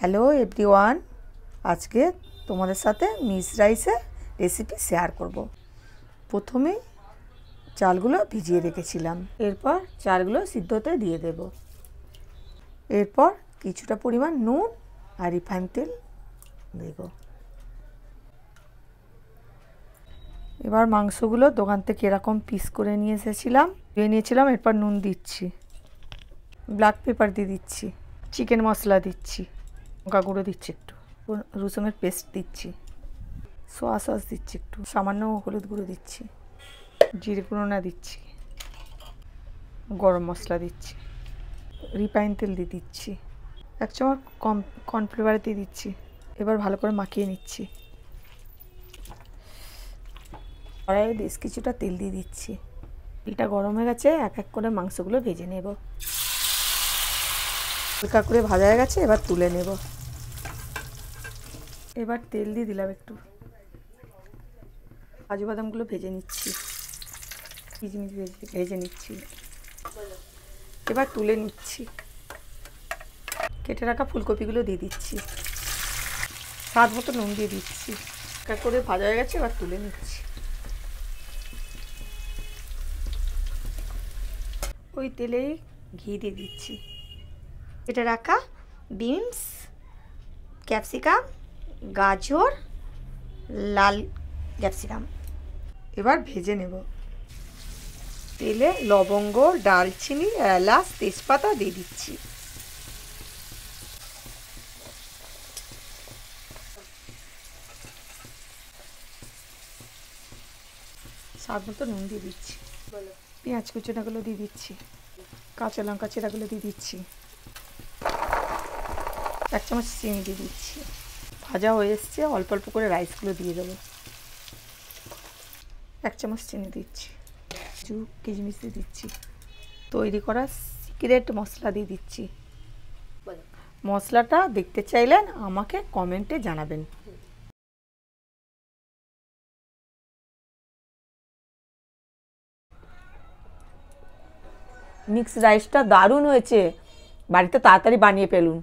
Hello everyone, আজকে তোমাদের সাথে মিক্স রাইসের রেসিপি শেয়ার করব। প্রথমে চালগুলো ভিজিয়ে রেখেছিলাম, এরপর চালগুলো সিদ্ধ হতে দিয়ে দেব। এরপর কিছুটা পরিমাণ নুন আর রিফাইন তেল দেব। এবার মাংসগুলো দোকান থেকে এরকম পিস করে নিয়ে এসেছিলাম, ধুয়ে নিয়েছিলাম। এরপর নুন দিচ্ছি, ব্ল্যাক পেপার দিয়ে দিচ্ছি, চিকেন মশলা দিচ্ছি, লঙ্কা গুঁড়ো দিচ্ছি, একটু রসুনের পেস্ট দিচ্ছি, সোয়া সস দিচ্ছি, একটু সামান্য হলুদ গুঁড়ো দিচ্ছি, জিরে গুঁড়ো না দিচ্ছি, গরম মশলা দিচ্ছি, রিফাইন তেল দিয়ে দিচ্ছি, 1 চামচ কর্নফ্লাওয়ার দিয়ে দিচ্ছি। এবার ভালো করে মাখিয়ে নিচ্ছি। কড়াইয়ে বেশ কিছুটা তেল দিয়ে দিচ্ছি। তেলটা গরম হয়ে গেছে, এক এক করে মাংসগুলো ভেজে নেব। হালকা করে ভাজা হয়ে গেছে, এবার তুলে নেব। এবার তেল দিয়ে দিলাম একটু, কাজু বাদামগুলো ভেজে নিচ্ছি, কিশমিশ ভেজে নিচ্ছি। এবার তুলে নিচ্ছি। কেটে রাখা ফুলকপিগুলো দিয়ে দিচ্ছি, স্বাদ মতো নুন দিয়ে দিচ্ছি। এক করে ভাজা হয়ে গেছে, এবার তুলে নিচ্ছি। ওই তেলেই ঘি দিয়ে দিচ্ছি। কেটে রাখা বিনস, ক্যাপসিকাম, গাজর, লাল ক্যাপসিকাম এবার ভেজে নেব। তেলে লবঙ্গ, ডালচিনি, এলাচ, তেজপাতা দিয়ে দিচ্ছি। স্বাদ মতো নুন দিয়ে দিচ্ছি। পেঁয়াজ কুচোনাগুলো দিয়ে দিচ্ছি, কাঁচা লঙ্কা চেরাগুলো দিয়ে দিচ্ছি, 1 চামচ চিনি দিয়ে দিচ্ছি। ভাজা হয়ে এসছে, অল্প অল্প করে রাইসগুলো দিয়ে দেবো। 1 চামচ চিনি দিচ্ছি, কিছু কিশমিশ দিয়ে দিচ্ছি, তৈরি করা সিক্রেট মশলা দিয়ে দিচ্ছি। মশলাটা দেখতে চাইলেন আমাকে কমেন্টে জানাবেন। মিক্স রাইসটা দারুণ হয়েছে, বাড়িতে তাড়াতাড়ি বানিয়ে ফেলুন।